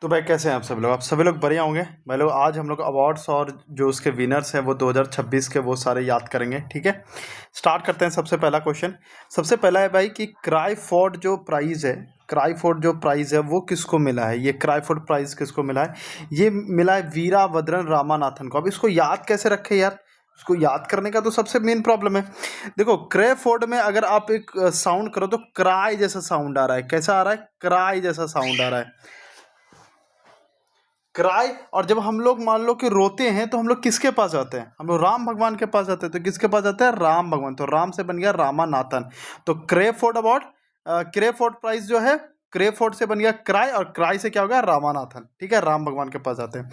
तो भाई कैसे हैं आप सभी लोग? आप सभी लोग बढ़िया होंगे भाई लोग। आज हम लोग अवार्ड्स और जो उसके विनर्स हैं वो 2026 के वो सारे याद करेंगे। ठीक है, स्टार्ट करते हैं। सबसे पहला क्वेश्चन, सबसे पहला है भाई कि क्राइफोर्ड जो प्राइज़ है, क्राइफोर्ड जो प्राइज़ है वो किसको मिला है? ये क्राइफोर्ड प्राइज़ किसको मिला है? ये मिला है वीराभद्रन रामानाथन को। अब इसको याद कैसे रखें यार? इसको याद करने का तो सबसे मेन प्रॉब्लम है। देखो, क्रेफोर्ड में अगर आप एक साउंड करो तो क्राई जैसा साउंड आ रहा है। कैसा आ रहा है? क्राई जैसा साउंड आ रहा है, क्राई। और जब हम लोग मान लो कि रोते हैं तो हम लोग किसके पास जाते हैं? हम लोग राम भगवान के पास जाते हैं। तो किसके पास जाते हैं? राम भगवान। तो राम से बन गया रामानाथन। तो क्रेफोर्ड अवार्ड, क्रेफोर्ड प्राइज जो है, क्रेफोर्ड से बन गया क्राई, और क्राई से क्या हो गया? रामानाथन। ठीक है, राम भगवान के पास जाते हैं।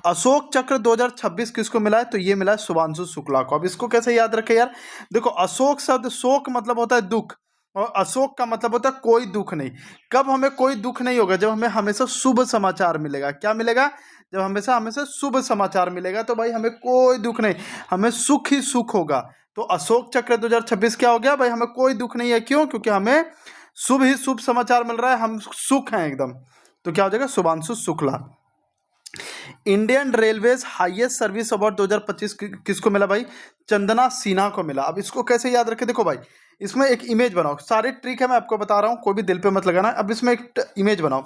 अशोक चक्र 2026 किसको मिला है? तो ये मिला है शुभांशु शुक्ला को। अब इसको कैसे याद रखे यार? देखो, अशोक शब्द, शोक मतलब होता है दुख, और अशोक का मतलब होता है कोई दुख नहीं। कब हमें कोई दुख नहीं होगा? जब हमें हमेशा शुभ समाचार मिलेगा। क्या मिलेगा? जब हमेशा हमेशा शुभ समाचार मिलेगा तो भाई हमें कोई दुख नहीं, हमें सुख ही सुख होगा। तो अशोक चक्र 2026 क्या हो गया भाई? हमें कोई दुख नहीं है। क्यों? क्योंकि हमें शुभ ही शुभ समाचार मिल रहा है, हम सुख हैं एकदम। तो क्या हो जाएगा? Shubhanshu Shukla. Indian railways highest service award 2025 किसको मिला भाई? चंदना सिन्हा को मिला। अब इसको कैसे याद रखें? देखो भाई, इसमें एक इमेज बनाओ। सारे ट्रिक है, मैं आपको बता रहा हूँ, कोई भी दिल पे मत लगाना। अब इसमें एक इमेज बनाओ।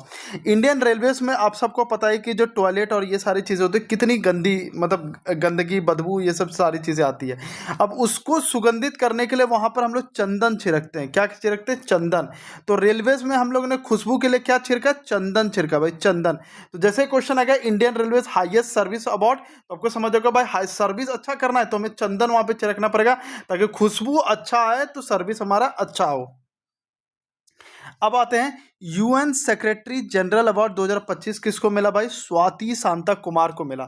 इंडियन रेलवेज में आप सबको पता है कि जो टॉयलेट और ये सारी चीज़ें होती है, कितनी गंदी, मतलब गंदगी, बदबू, ये सब सारी चीज़ें आती है। अब उसको सुगंधित करने के लिए वहाँ पर हम लोग चंदन छिड़कते हैं। क्या छिड़कते हैं? चंदन। तो रेलवेज में हम लोगों ने खुशबू के लिए क्या छिड़का? चंदन छिड़का भाई, चंदन। तो जैसे क्वेश्चन आ गया Indian railways highest service award, तो आपको समझ होगा भाई, हाई सर्विस अच्छा करना है तो हमें चंदन वहां पे छिड़कना पड़ेगा, ताकि खुशबू अच्छा आए तो सर्विस हमारा अच्छा हो। अब आते हैं, यूएन सेक्रेटरी जनरल अवार्ड 2025 किसको मिला भाई? स्वाति शांता कुमार को मिला।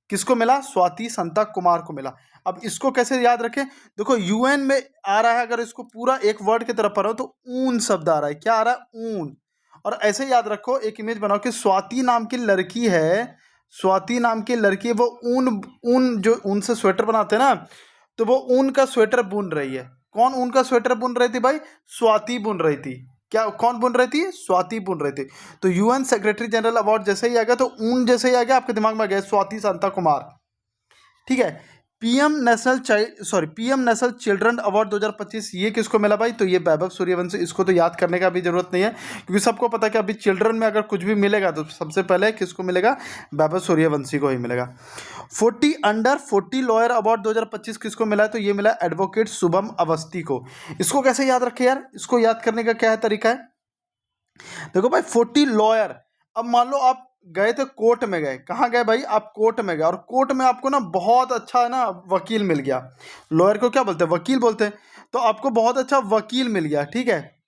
किसको मिला? स्वाति शांता कुमार को मिला। अब इसको कैसे याद रखें? देखो, यूएन में आ रहा है, अगर इसको पूरा एक वर्ड की तरफ पढ़ो तो ऊन शब्द आ रहा है। क्या आ रहा है? ऊन। और ऐसे याद रखो, एक इमेज बनाओ कि स्वाति नाम की लड़की है, स्वाति नाम की लड़की है, वो ऊन, ऊन जो ऊन से स्वेटर बनाते हैं ना, तो वो ऊन का स्वेटर बुन रही है। कौन ऊन का स्वेटर बुन रही थी भाई? स्वाति बुन रही थी। क्या, कौन बुन रही थी? स्वाति बुन रही थी। तो यूएन सेक्रेटरी जनरल अवार्ड जैसे ही आ गया तो ऊन जैसे ही आ गया आपके दिमाग में आ गया स्वाति शांता कुमार। ठीक है। पीएम नेशनल चिल्ड्रन अवार्ड 2025 ये किसको मिला भाई? तो ये वैभव सूर्यवंशी। इसको तो याद करने का भी जरूरत नहीं है, क्योंकि सबको पता है कि अभी चिल्ड्रन में अगर कुछ भी मिलेगा तो सबसे पहले किसको मिलेगा? वैभव सूर्यवंशी को ही मिलेगा। 40 अंडर 40 लॉयर अवार्ड 2025 किसको मिला है? तो ये मिला एडवोकेट शुभम अवस्थी को। इसको कैसे याद रखे यार? इसको याद करने का क्या है तरीका है? देखो भाई, 40 लॉयर। अब मान लो आप गए थे कोर्ट में, गए कहाँ गए भाई? आप कोर्ट में गए, और कोर्ट में आपको ना बहुत अच्छा है ना वकील मिल गया। लॉयर को क्या बोलते हैं? वकील बोलते हैं। तो आपको बहुत अच्छा वकील मिल गया। ठीक है,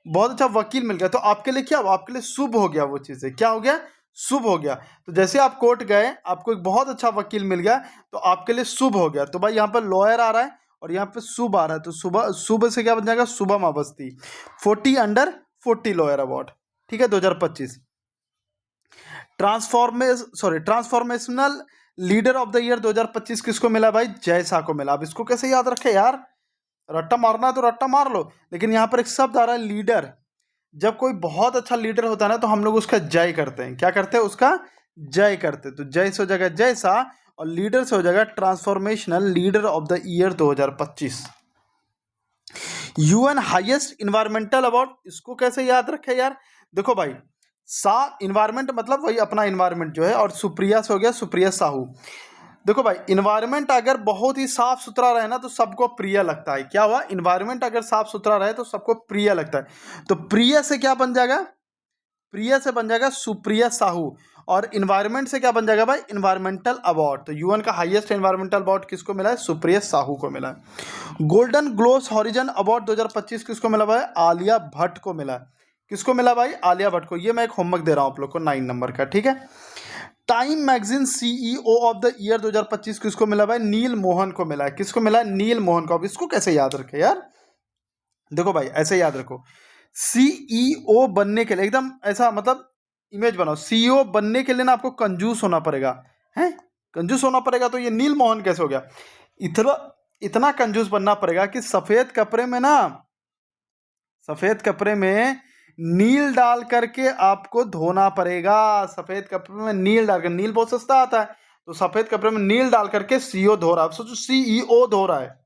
बहुत अच्छा वकील मिल गया, तो आपके लिए क्या हुआ? आपके लिए शुभ हो गया। वो चीज़ें क्या हो गया? शुभ हो गया। तो जैसे आप कोर्ट गए, आपको एक बहुत अच्छा वकील मिल गया, तो आपके लिए शुभ हो गया। तो भाई यहाँ पर लॉयर आ रहा है और यहाँ पे शुभ आ रहा है, तो सुबह शुभ से क्या बन जाएगा? Shubham Awasthi. 40 under 40 lawyer award. ठीक है, 2025। Transformational leader of the year 2025 किसको मिला भाई? जय शाह को मिला। अब इसको कैसे याद रखे यार? रट्टा मारना है तो रट्टा मार लो, लेकिन यहाँ पर एक शब्द आ रहा है लीडर। जब कोई बहुत अच्छा लीडर होता है ना तो हम लोग उसका जय करते हैं। क्या करते हैं? उसका जय करते हैं। तो जय से हो जाएगा जय शाह, और लीडर से हो जाएगा transformational leader of the year 2025। UN highest environmental award, इसको कैसे याद रखे यार? देखो भाई, सा इन्वायरमेंट मतलब वही अपना इन्वायरमेंट जो है, और सुप्रिया से हो गया सुप्रिया साहू। देखो भाई, इन्वायरमेंट अगर बहुत ही साफ सुथरा रहे ना तो सबको प्रिय लगता है। क्या हुआ? इन्वायरमेंट अगर साफ सुथरा रहे तो सबको प्रिय लगता है। तो प्रिय से क्या बन जाएगा? प्रिय से बन जाएगा सुप्रिया साहू। और इन्वायरमेंट से क्या बन जाएगा भाई? Environmental award. तो यूएन का हाईएस्ट इन्वायरमेंटल अवार्ड किसको मिला है? सुप्रिया साहू को मिला है। गोल्डन ग्लोब्स हॉरिजन अवार्ड 2025 किसको मिला भाई? आलिया भट्ट को मिला है। किसको मिला भाई? आलिया भट्ट को। ये मैं एक होमवर्क दे रहा हूं आप लोग को, 9 नंबर का। ठीक है। Time magazine CEO of the year 2025 किसको मिला भाई? नील मोहन को मिला है। किसको मिला है? नील मोहन को। अब इसको कैसे याद रखे यार? देखो भाई, ऐसे याद रखो, सीईओ बनने के लिए एकदम ऐसा, मतलब इमेज बनाओ, सीईओ बनने के लिए ना आपको कंजूस होना पड़ेगा। हैं? कंजूस होना पड़ेगा, तो ये नील मोहन कैसे हो गया? इतना इतना कंजूस बनना पड़ेगा कि सफेद कपड़े में नील डाल करके आपको धोना पड़ेगा। सफेद कपड़े में नील डाल कर, नील बहुत सस्ता आता है, तो सफेद कपड़े में नील डाल करके सीओ धो रहा है। सोचो सीईओ धो रहा है,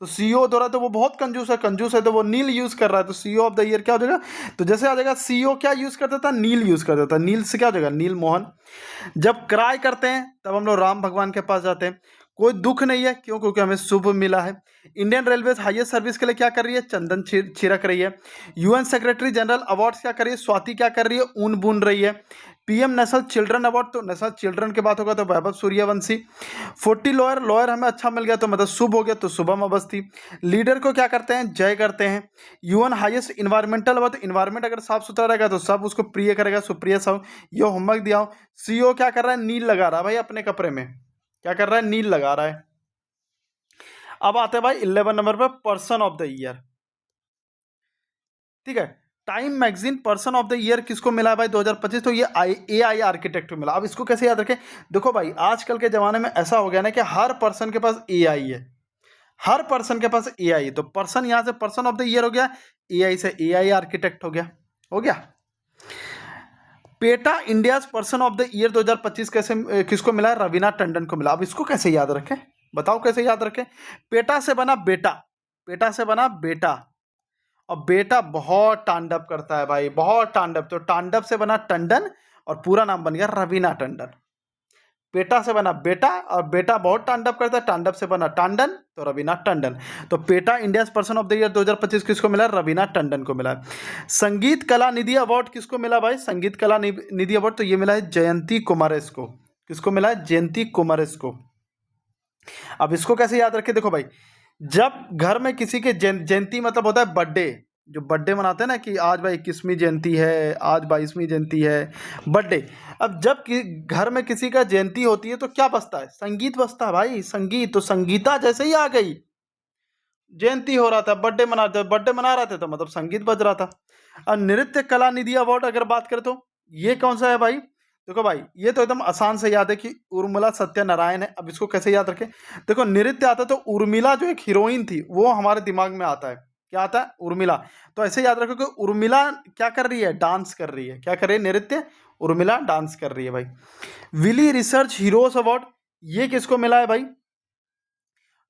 तो सीईओ धो रहा है तो वो बहुत कंजूस है तो वो नील यूज कर रहा है, तो सीईओ ऑफ द ईयर क्या हो जाएगा? तो जैसे आ जाएगा सीईओ क्या यूज करता था? नील यूज करता था। नील से क्या हो जाएगा? नील मोहन। जब क्राई करते हैं तब हम लोग राम भगवान के पास जाते हैं। कोई दुख नहीं है, क्यों? क्योंकि हमें शुभ मिला है। इंडियन रेलवे हाईएस्ट सर्विस के लिए क्या कर रही है? चंदन छिड़क रही है। यूएन सेक्रेटरी जनरल अवार्ड्स क्या कर रही है? स्वाति क्या कर रही है? ऊन बुन रही है। पीएम नेशनल चिल्ड्रन अवार्ड, तो नेशनल चिल्ड्रन की बात होगा तो वैभव सूर्यवंशी। 40 लॉयर हमें अच्छा मिल गया तो मतलब शुभ हो गया, तो शुभम अवस्थी। लीडर को क्या करते हैं? जय करते हैं। यूएन हाईएस्ट इन्वायरमेंटल अवार्ड, तो इन्वायरमेंट अगर साफ सुथरा रहेगा तो सब उसको प्रिय करेगा, सुप्रिय साहब। ये होमवर्क दिया हूं। सीईओ क्या कर रहा है? नील लगा रहा है भाई अपने कपड़े में। क्या कर रहा है? नील लगा रहा है। अब आते हैं भाई 11 नंबर पर, पर्सन ऑफ द ईयर। ठीक है, time magazine person of the year किसको मिला है भाई 2025? तो ये एआई आर्किटेक्ट को मिला। अब इसको कैसे याद रखें? देखो भाई, आजकल के जमाने में ऐसा हो गया ना कि हर पर्सन के पास एआई है, हर पर्सन के पास एआई है। तो पर्सन यहां से पर्सन ऑफ द ईयर हो गया, एआई से एआई आर्किटेक्ट हो गया। हो गया। PETA India person of the year 2025 कैसे किसको मिला है? रवीना टंडन को मिला। अब इसको कैसे याद रखें? बताओ कैसे याद रखें? पेटा से बना बेटा, पेटा से बना बेटा, और बेटा बहुत तांडव करता है भाई, बहुत तांडव, तो तांडव से बना टंडन और पूरा नाम बन गया रवीना टंडन। पेटा से बना बेटा और बेटा बहुत तांडव करता है, तांडव से बना टांडन तो रवीना टंडन। तो PETA India person of the year 2025 किसको मिला? रवीना टंडन को मिला है। संगीत कला निधि अवार्ड किसको मिला भाई? संगीत कला निधि अवार्ड तो ये मिला है जयंती कुमारेस को। किसको मिला है? जयंती कुमारेस को। अब इसको कैसे याद रखें? देखो भाई, जब घर में किसी के जयंती मतलब होता है बर्थडे, जो बर्थडे मनाते हैं ना कि आज भाई 21वीं जयंती है, आज 22वीं जयंती है, बर्थडे। अब जब घर में किसी का जयंती होती है तो क्या बजता है? संगीत बजता है भाई, संगीत। तो संगीता जैसे ही आ गई, जयंती हो रहा था, बर्थडे मना रहे थे तो मतलब संगीत बज रहा था। अब नृत्य कला निधि अवार्ड अगर बात करें तो ये कौन सा है भाई? देखो भाई, ये तो एकदम आसान से याद है कि उर्मिला सत्यनारायण है। अब इसको कैसे याद रखें? देखो, नृत्य आता है तो उर्मिला जो एक हीरोइन थी वो हमारे दिमाग में आता है। क्या आता है? उर्मिला। तो ऐसे याद रखो कि उर्मिला क्या कर रही है? डांस कर रही है। क्या कर रही है? नृत्य। उर्मिला डांस कर रही है भाई। विली रिसर्च हीरोज अवार्ड ये किसको मिला है भाई?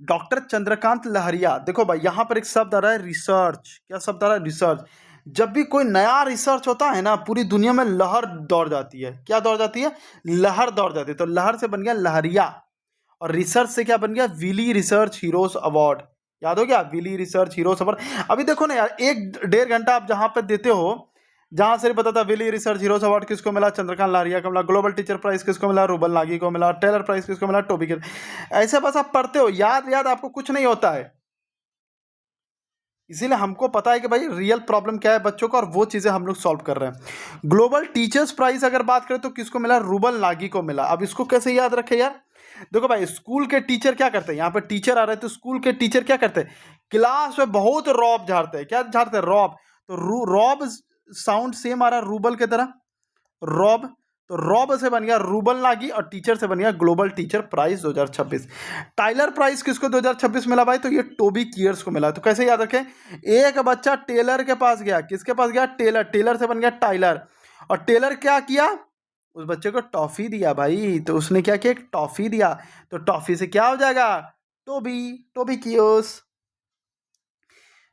डॉक्टर चंद्रकांत लहरिया। देखो भाई, यहां पर एक शब्द आ रहा है रिसर्च। क्या शब्द आ रहा है? रिसर्च। जब भी कोई नया रिसर्च होता है ना, पूरी दुनिया में लहर दौड़ जाती है। क्या दौड़ जाती है? लहर दौड़ जाती है। तो लहर से बन गया लहरिया, और रिसर्च से क्या बन गया? Wiley research heroes award. याद हो गया? Wiley research heroes award. अभी देखो ना यार, 1-1.5 घंटा आप जहां पर देते हो, जहां से पता था विली रिसर्च हीरोज अवार्ड किसको मिला? चंद्रकांत लहरिया को मिला। ग्लोबल टीचर प्राइज किसको मिला? रूबल नागी को मिला। टेलर प्राइज किसको मिला? टोबी के। ऐसे बस आप पढ़ते हो, याद आपको कुछ नहीं होता है। इसीलिए हमको पता है कि भाई रियल प्रॉब्लम क्या है बच्चों का, और वो चीजें हम लोग सॉल्व कर रहे हैं। ग्लोबल टीचर्स प्राइज अगर बात करें तो किसको मिला? रूबल नागी को मिला। अब इसको कैसे याद रखे यार? देखो भाई, स्कूल के टीचर क्या करते हैं? यहाँ पे टीचर आ रहे हैं तो स्कूल के टीचर क्या करते हैं? क्लास में बहुत रॉब झाड़ते हैं। क्या झाड़ते हैं? रॉब। तो रॉब साउंड सेम आ रहा है रूबल की तरह, रॉब। तो रॉब से बन गया रूबल नागी, और टीचर से बन गया global teacher prize 2026। Tyler prize किसको 2026 मिला भाई? तो ये टोबी कियर्स को मिला। तो कैसे याद रखें? एक बच्चा टेलर के पास गया। किसके पास गया? टेलर। टेलर से बन गया टाइलर, और टेलर क्या किया? उस बच्चे को टॉफी दिया भाई। तो उसने क्या किया? एक टॉफी दिया। तो टॉफी से क्या हो जाएगा? टोबी। टोबी कियोस।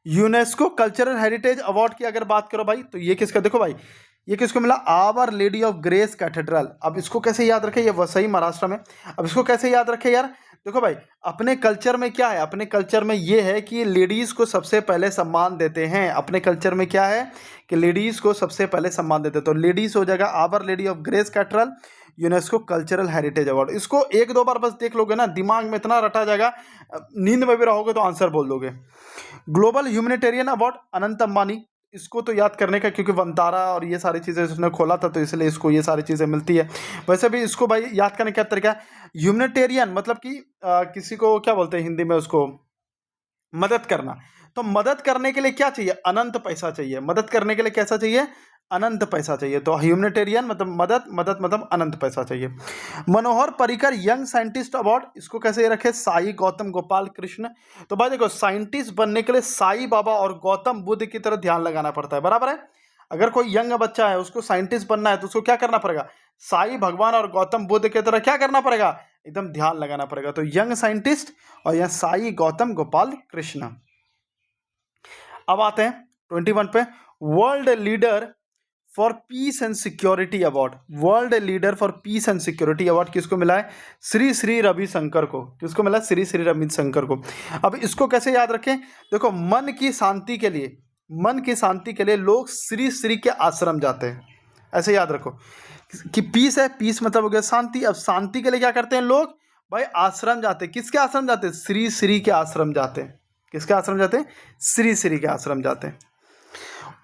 यूनेस्को कल्चरल हेरिटेज अवार्ड की अगर बात करो भाई, तो ये किसका? देखो भाई, ये किसको मिला? Our Lady of Grace Cathedral. अब इसको कैसे याद रखें? ये वसई महाराष्ट्र में। अब इसको कैसे याद रखें यार? देखो भाई, अपने कल्चर में क्या है? अपने कल्चर में ये है कि लेडीज को सबसे पहले सम्मान देते हैं। अपने कल्चर में क्या है कि लेडीज को सबसे पहले सम्मान देते हैं। तो लेडीज हो जाएगा Our Lady of Grace Cathedral, UNESCO cultural heritage award. इसको 1-2 बार बस देख लोगे ना, दिमाग में इतना रटा जाएगा, नींद में भी रहोगे तो आंसर बोल दोगे। Global humanitarian award Anant Ambani. इसको तो याद करने का, क्योंकि वंतारा और ये सारी चीज़ें उसने खोला था तो इसलिए इसको ये सारी चीज़ें मिलती है। वैसे भी इसको भाई याद करने का तरीका है, ह्यूमैनिटेरियन मतलब कि किसी को क्या बोलते हैं हिंदी में? उसको मदद करना। तो मदद करने के लिए क्या चाहिए? अनंत पैसा चाहिए। मदद करने के लिए कैसा चाहिए? अनंत पैसा चाहिए। तो ह्यूमैनिटेरियन मतलब मदद, मदद मतलब अनंत पैसा चाहिए। Manohar Parrikar young scientist award, इसको कैसे रखे? साई गौतम गोपाल कृष्ण। तो भाई देखो, साइंटिस्ट बनने के लिए साई बाबा और गौतम बुद्ध की तरह ध्यान लगाना पड़ता है, बराबर है। अगर कोई यंग बच्चा है उसको साइंटिस्ट बनना है तो उसको क्या करना पड़ेगा, साई भगवान और गौतम बुद्ध की तरह क्या करना पड़ेगा, एकदम ध्यान लगाना पड़ेगा। तो यंग साइंटिस्ट और यह साई गौतम गोपाल कृष्ण। अब आते हैं 21 पे, world leader for piece and security award. World leader for piece and security award किसको मिला है, श्री श्री रविशंकर को। किसको मिला, श्री श्री रविशंकर को। अब इसको कैसे याद रखें, देखो मन की शांति के लिए, मन की शांति के लिए लोग श्री श्री के आश्रम जाते हैं, ऐसे याद रखो कि पीस है, पीस मतलब हो गया शांति। अब शांति के लिए क्या करते हैं लोग, भाई आश्रम जाते हैं। किसके आश्रम जाते हैं, श्री श्री के आश्रम जाते हैं। किसके आश्रम जाते हैं, श्री श्री के आश्रम जाते हैं।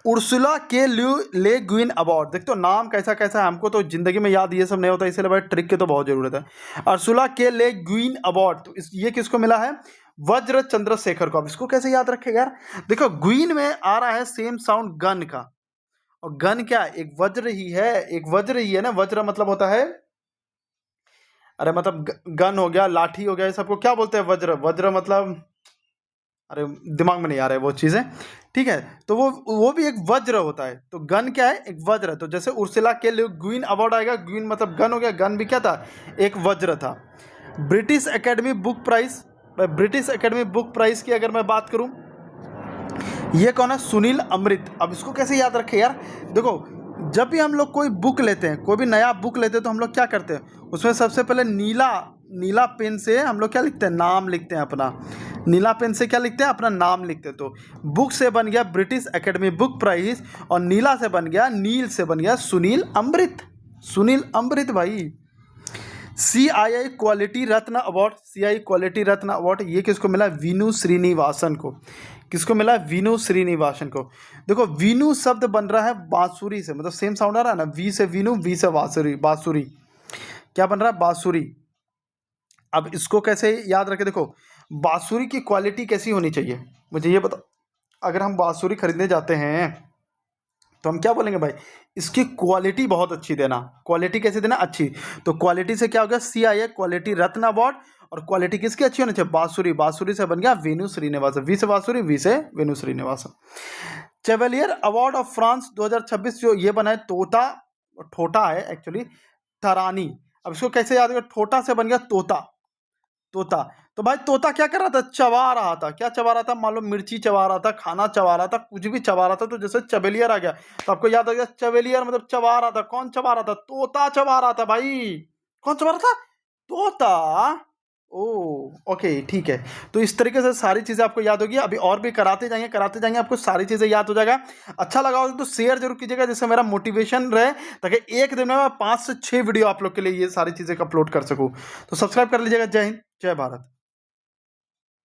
उर्सुला के ले गुइन अवार्ड, देखते हो नाम कैसा कैसा है, हमको तो जिंदगी में याद ये सब नहीं होता, इसलिए भाई ट्रिक की तो बहुत जरूरत है। उर्सुला के ले गुइन अवार्ड, तो ये किसको मिला है, वज्र चंद्रशेखर को। अब इसको कैसे याद रखेगा यार, देखो गुइन में आ रहा है सेम साउंड गन का, और गन क्या है, एक वज्र ही है, एक वज्र ही है ना। वज्र मतलब होता है, अरे मतलब गन हो गया, लाठी हो गया, सबको क्या बोलते हैं, वज्र। वज्र मतलब, अरे दिमाग में नहीं आ रहा है वो चीज़ें, ठीक है। तो वो भी एक वज्र होता है। तो गन क्या है, एक वज्र है। तो जैसे उर्सुला के लिए ग्वीन अवार्ड आएगा, ग्वीन मतलब गन हो गया, गन भी क्या था, एक वज्र था। British Academy Book Prize, British Academy Book Prize की अगर मैं बात करूं, ये कौन है, सुनील अमृत। अब इसको कैसे याद रखें यार, देखो जब भी हम लोग कोई बुक लेते हैं, कोई भी नया बुक लेते हैं, तो हम लोग क्या करते हैं, उसमें सबसे पहले नीला पेन से हम लोग क्या लिखते हैं, नाम लिखते हैं अपना। नीला पेन से क्या लिखते हैं, अपना नाम लिखते हैं। तो बुक से बन गया ब्रिटिश एकेडमी बुक प्राइज, और नीला से बन गया, नील से बन गया सुनील अमृत। सुनील अमृत भाई। CII क्वालिटी रत्न अवार्ड, CII क्वालिटी रत्न अवार्ड ये किसको मिला, वीनू श्रीनिवासन को। किसको मिला, वीनू श्रीनिवासन को। देखो वीनू शब्द बन रहा है बांसुरी से, मतलब सेम साउंड आ रहा है ना, वी से वीनू, वी से बांसुरी, बांसुरी क्या बन रहा है, बांसुरी। अब इसको कैसे याद रखें, देखो बांसुरी की क्वालिटी कैसी होनी चाहिए, मुझे ये बताओ। अगर हम बांसुरी खरीदने जाते हैं तो हम क्या बोलेंगे, भाई इसकी क्वालिटी बहुत अच्छी देना। क्वालिटी कैसे देना, अच्छी। तो क्वालिटी से क्या हो गया, CII क्वालिटी रत्न अवार्ड। और क्वालिटी किसकी अच्छी होनी चाहिए, बांसुरी। बांसुरी से बन गया वेणु श्रीनिवासन, वी से बांसुरी, वी से Venu Srinivasan. Chevalier award of France 2026 जो ये बना है, तोता, ठोटा है एक्चुअली, तरानी। अब इसको कैसे याद करें, ठोटा से बन गया तोता, तोता। तो भाई तोता क्या कर रहा था, चबा रहा था। क्या चबा रहा था, मान लो मिर्ची चबा रहा था, खाना चबा रहा था, कुछ भी चबा रहा था। तो जैसे चबेलियर आ गया, तो आपको याद आ गया चबेलियर मतलब चबा रहा था। कौन चबा रहा था, तोता चबा रहा था भाई। कौन चबा रहा था, तोता। ओ ओके ठीक है। तो इस तरीके से सारी चीज़ें आपको याद होगी। अभी और भी कराते जाएंगे, आपको सारी चीज़ें याद हो जाएगा। अच्छा लगा हो तो शेयर जरूर कीजिएगा, जिससे मेरा मोटिवेशन रहे, ताकि एक दिन में मैं 5 से 6 वीडियो आप लोग के लिए ये सारी चीज़ें अपलोड कर सकूँ। तो सब्सक्राइब कर लीजिएगा। जय हिंद, जय भारत।